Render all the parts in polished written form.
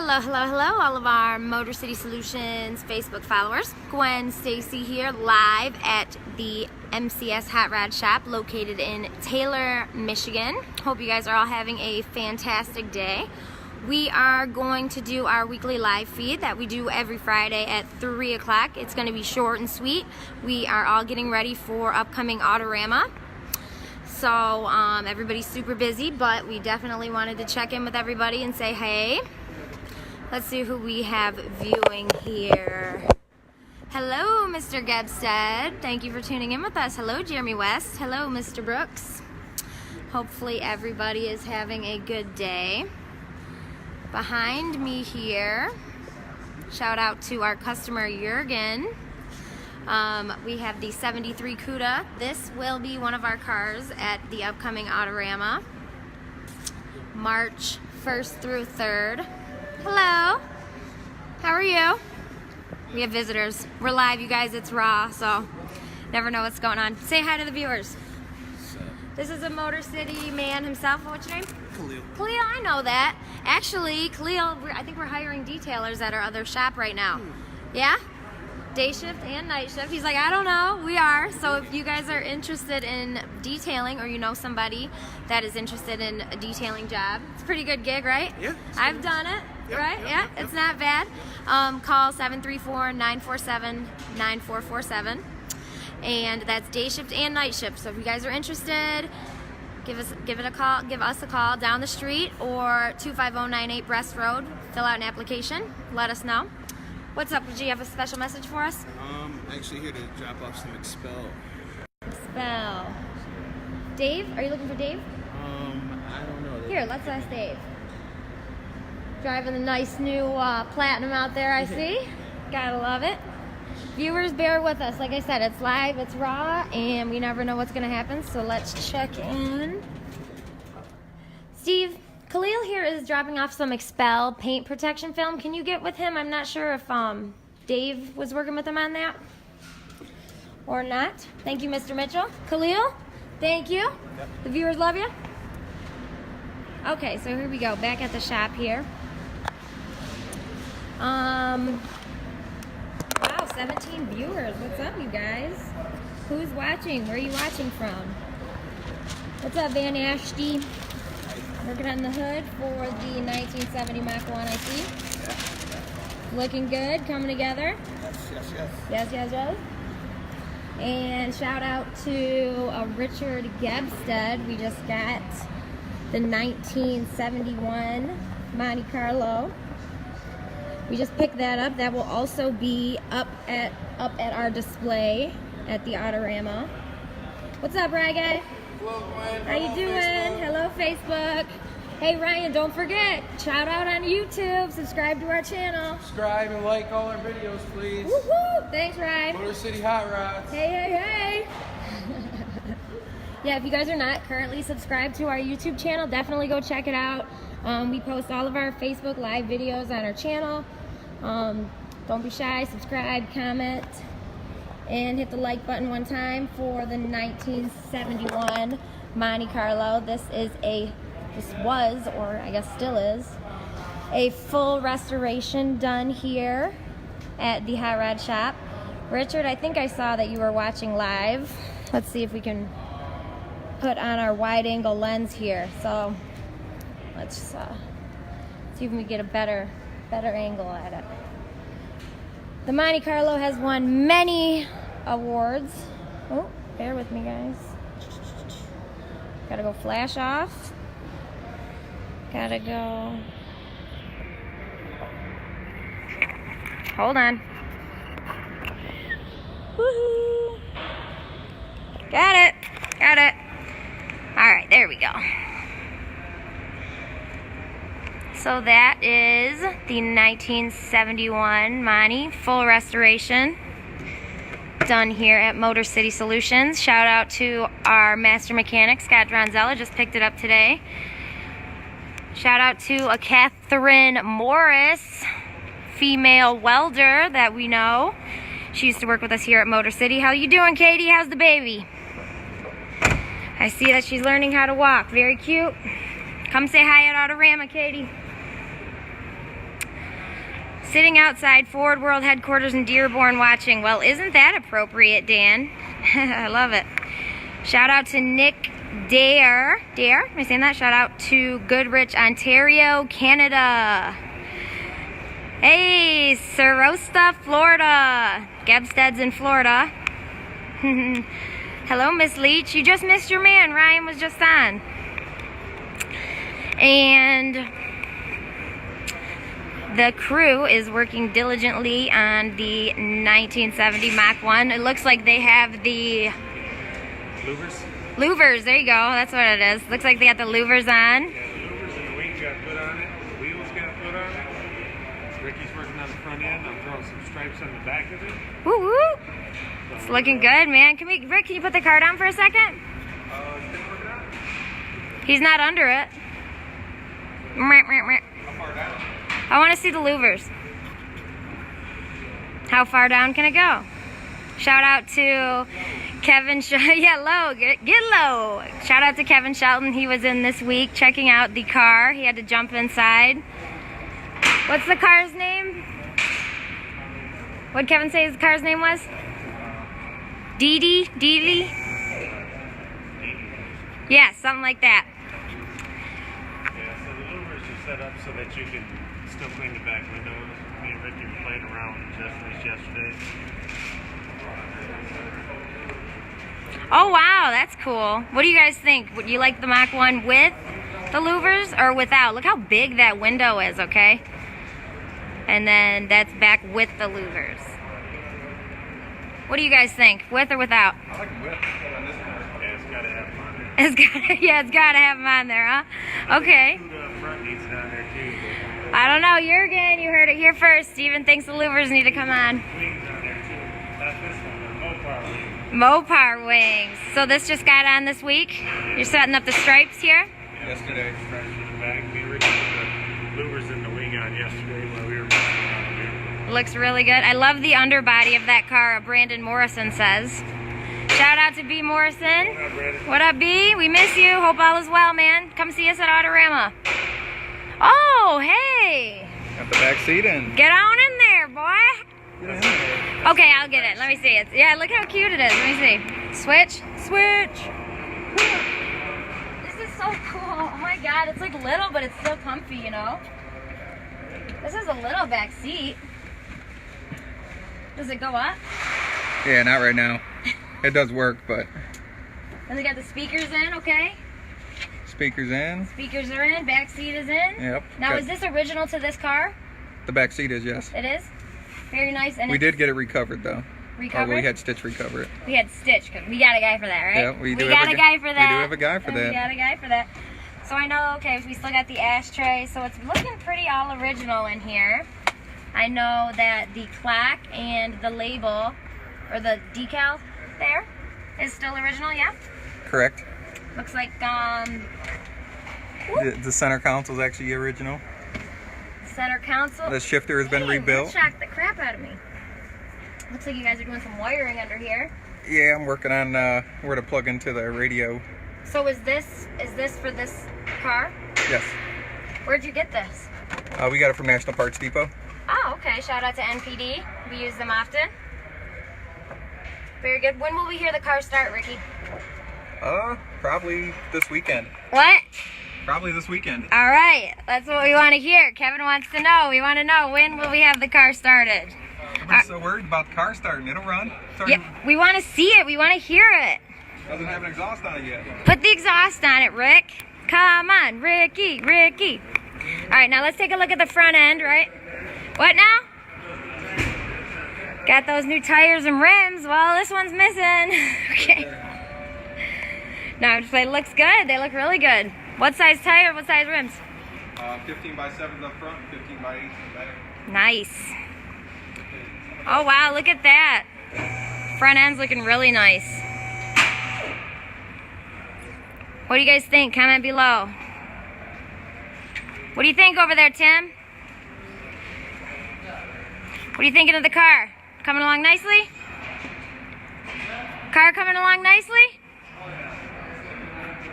Hello, hello, hello, all of our Motor City Solutions Facebook followers. Gwen Stacy here, live at the MCS Hot Rod Shop located in Taylor, Michigan. Hope you guys are all having a fantastic day. We are going to do our weekly live feed that we do every Friday at 3 o'clock. It's going to be short and sweet. We are all getting ready for upcoming Autorama. So everybody's super busy, but we definitely wanted to check in with everybody and say hey. Let's see who we have viewing here. Hello, Mr. Gebstead. Thank you for tuning in with us. Hello, Jeremy West. Hello, Mr. Brooks. Hopefully everybody is having a good day. Behind me here, shout out to our customer Jurgen. We have the 73 CUDA. This will be one of our cars at the upcoming Autorama, March 1st through 3rd. Hello, how are you? We have visitors. We're live, you guys. It's raw, so never know what's going on. Say hi to the viewers. This is a Motor City man himself. What's your name? Khalil. Khalil, I know that. Actually, Khalil, I think we're hiring detailers at our other shop right now. Yeah? Day shift and night shift. He's like, I don't know. We are. So if you guys are interested in detailing, or you know somebody that is interested in a detailing job, it's a pretty good gig, right? Yeah. I've done it, Yep, right? yep, Yeah, yep, it's not bad. Call 734-947-9447. And that's day shift and night shift. So if you guys are interested, give us a call down the street or 25098 Brest Road. Fill out an application. Let us know. What's up? Did you have a special message for us? Actually here to drop off some Expel. Expel. Dave? Are you looking for Dave? I don't know. Here, let's ask Dave. Driving the nice new Platinum out there, I see. Gotta love it. Viewers, bear with us. Like I said, it's live, it's raw, and we never know what's gonna happen, so let's check in. Steve, Khalil here is dropping off some Expel paint protection film. Can you get with him? I'm not sure if Dave was working with him on that or not. Thank you, Mr. Mitchell. Khalil, thank you. Yep. The viewers love you. Okay, so here we go. Back at the shop here. Wow, 17 viewers. What's up, you guys? Who's watching? Where are you watching from? What's up, Van Ashty? Working on the hood for the 1970 Mach 1, I see. Yeah. Looking good, coming together. Yes. And shout out to Richard Gebstead. We just got the 1971 Monte Carlo. We just picked that up. That will also be up at our display at the Autorama. What's up, Ryan guy? Hello, Gwen. How you doing? Hello, Facebook. Hey, Ryan, don't forget, shout out on YouTube. Subscribe to our channel. Subscribe and like all our videos, please. Woohoo! Thanks, Ryan. Motor City Hot Rods. Hey. Yeah, if you guys are not currently subscribed to our YouTube channel, definitely go check it out. We post all of our Facebook Live videos on our channel. Don't be shy, subscribe, comment, and hit the like button one time for the 1971 Monte Carlo. This was, or I guess still is, a full restoration done here at the Hot Rod Shop. Richard, I think I saw that you were watching live. Let's see if we can put on our wide angle lens here. So let's see if we can get a better angle at it. The Monte Carlo has won many awards. Oh, bear with me, guys. Gotta go flash off. Gotta go. Hold on. Woohoo! Got it. All right, there we go. So that is the 1971 Monte, full restoration, done here at Motor City Solutions. Shout out to our master mechanic, Scott Dronzella, just picked it up today. Shout out to a Catherine Morris, female welder that we know. She used to work with us here at Motor City. How you doing, Katie? How's the baby? I see that she's learning how to walk. Very cute. Come say hi at Autorama, Katie. Sitting outside Ford World Headquarters in Dearborn watching. Well, isn't that appropriate, Dan? I love it. Shout out to Nick Dare. Dare? Am I saying that? Shout out to Goodrich, Ontario, Canada. Hey, Sarasta, Florida. Gabstead's in Florida. Hello, Miss Leach. You just missed your man. Ryan was just on. And the crew is working diligently on the 1970 Mach 1. It looks like they have the Louvers? louvers. There you go. That's what it is. Looks like they got the louvers on. Yeah, the louvers and the wing got put on it. The wheels got put on it. Ricky's working on the front end. I'm throwing some stripes on the back of it. Woo woo. It's looking good, man. Rick, can you put the car down for a second? He's not under it. How far down? I want to see the louvers. How far down can it go? Shout out to Kevin. Yeah, low. Get low. Shout out to Kevin Shelton. He was in this week checking out the car. He had to jump inside. What's the car's name? What'd Kevin say his car's name was? Dee Dee? Yeah, something like that. Yeah, so the louvers are set up so that you can still clean the back windows. Me and Ricky were playing around with this yesterday. Oh wow, that's cool. What do you guys think? Would you like the Mach 1 with the louvers or without? Look how big that window is, okay? And then that's back with the louvers. What do you guys think? With or without? I like them with on this one. Yeah, it's got to have them on there. It's gotta have them on there, huh? Okay. The front needs it on there too. I don't know, Jurgen, you heard it here first. Steven thinks the louvers need to come on. Wings on there too. Not this one, the Mopar wing. Mopar wings. So this just got on this week? You're setting up the stripes here? Yesterday. Stripes in the back. Me and Ricky put the louvers in the wing on yesterday while we were messing around here. Looks really good. I love the underbody of that car, Brandon Morrison says. Shout out to B. Morrison. What up, Brandon? What up, B? We miss you. Hope all is well, man. Come see us at Autorama. Oh, hey. Got the back seat in. Get on in there, boy. Okay, I'll get it. Let me see it. Yeah, look how cute it is. Let me see. Switch. Switch. This is so cool. Oh my God, it's like little, but it's still comfy, you know? This is a little back seat. Does it go up? Yeah, not right now. It does work, but And they got the speakers in, okay? speakers in. Speakers are in, back seat is in. Yep. Now, Got- is this original to this car? The back seat is, yes. It is? Very nice. And We it's did get it recovered though. recovered? Oh, we had Stitch recover it. We had Stitch, because we got a guy for that, right? Yeah, we do got have a guy for that. We do have a guy for And that. We got a guy for that. So I know, okay, we still got the ashtray, so it's looking pretty all original in here. I know that the clock and the label, or the decal there, is still original, yeah? Correct. Looks like, The center console is actually original. center console. The shifter has been Dang, rebuilt. That shocked the crap out of me. Looks like you guys are doing some wiring under here. Yeah, I'm working on where to plug into the radio. So is this for this car? Yes. Where'd you get this? We got it from National Parts Depot. Oh, okay. Shout out to NPD. We use them often. Very good. When will we hear the car start, Ricky? Probably this weekend. What? Probably this weekend. All right. That's what we want to hear. Kevin wants to know. We want to know, when will we have the car started? Nobody's so worried about the car starting. It'll run. Yeah, we want to see it. We want to hear it. Doesn't have an exhaust on it yet. Put the exhaust on it, Rick. Come on, Ricky. All right, now let's take a look at the front end, right? What now? Got those new tires and rims. Well, this one's missing. Okay. No, I'm just saying, it looks good. They look really good. What size tire? What size rims? 15 by 7s up front, 15 by 8s in the back. Nice. Oh, wow, look at that. Front end's looking really nice. What do you guys think? Comment below. What do you think over there, Tim? What are you thinking of the car? Coming along nicely? Car coming along nicely?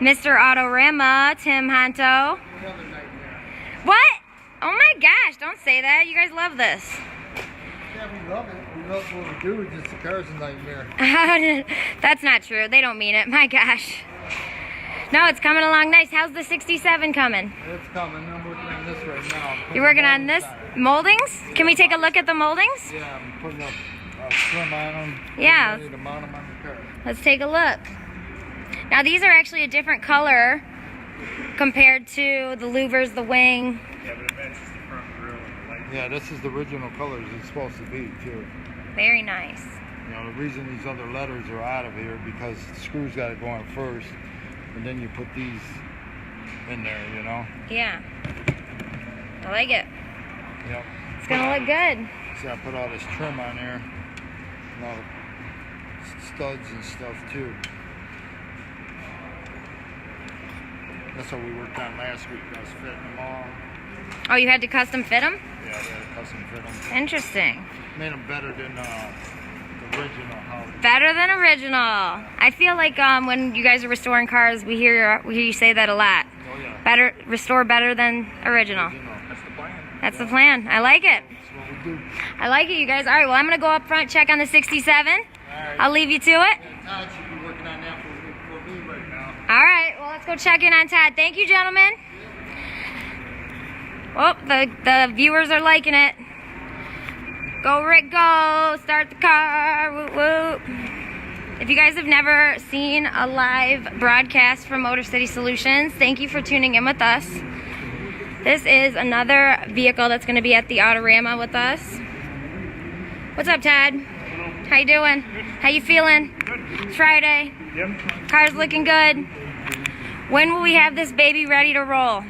Mr. Autorama, Tim Honto. What? Oh my gosh, don't say that. You guys love this. Yeah, we love it. We love what we do. It's just the car's a nightmare. That's not true. They don't mean it. My gosh. No, it's coming along nice. How's the 67 coming? It's coming. I'm working on this right now. You're working on this? Moldings? Can we take a look at the moldings? Yeah, I'm putting a trim on them. Yeah. Ready to mount them on the car. Let's take a look. Now these are actually a different color compared to the louvers, the wing. Yeah, but it matches the front grill and the light. Yeah, this is the original colors it's supposed to be, too. Very nice. You know, the reason these other letters are out of here because the screws got to go on first, and then you put these in there, you know? Yeah. I like it. Yep. It's gonna look good. See, I put all this trim on there, and all the studs and stuff, too. That's what we worked on last week. I was fitting them all. Oh, you had to custom fit them? Yeah, we had to custom fit them. Interesting. Made them better than the original. Better than original. I feel like when you guys are restoring cars, we hear you say that a lot. Oh, yeah. Restore better than original. That's the plan. That's the plan. I like it. That's what we do. I like it, you guys. All right, well, I'm going to go up front, check on the 67. All right. I'll leave you to it. Yeah, Todd should be working on that for me right now. All right, well, let's go check in on Todd. Thank you, gentlemen. Oh, the viewers are liking it. Go, Rick, go. Start the car. Whoop, whoop. If you guys have never seen a live broadcast from Motor City Solutions, thank you for tuning in with us. This is another vehicle that's going to be at the Autorama with us. What's up, Todd? How you doing? How you feeling? It's Friday. Yep. Car's looking good. When will we have this baby ready to roll?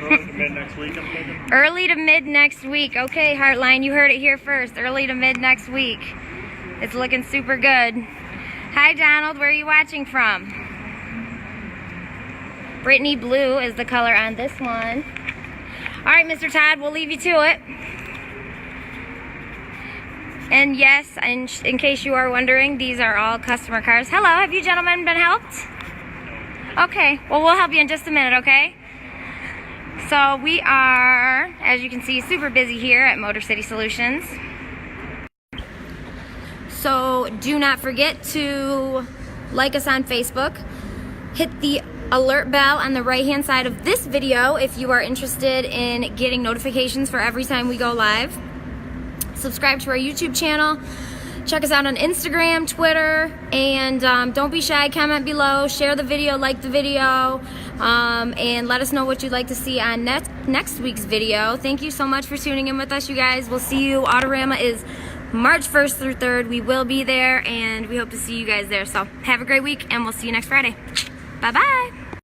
Mid next week, I'm thinking. Early to mid next week. Okay, Heartline, you heard it here first. Early to mid next week. It's looking super good. Hi, Donald. Where are you watching from? Brittany Blue is the color on this one. All right, Mr. Todd, we'll leave you to it. And yes, in case you are wondering, these are all customer cars. Hello, have you gentlemen been helped? Okay, well, we'll help you in just a minute, okay? So we are, as you can see, super busy here at Motor City Solutions. So do not forget to like us on Facebook. Hit the alert bell on the right-hand side of this video if you are interested in getting notifications for every time we go live. Subscribe to our YouTube channel. Check us out on Instagram, Twitter, and don't be shy. Comment below, share the video, like the video, and let us know what you'd like to see on next week's video. Thank you so much for tuning in with us, you guys. We'll see you. Autorama is March 1st through 3rd. We will be there, and we hope to see you guys there. So have a great week, and we'll see you next Friday. Bye-bye.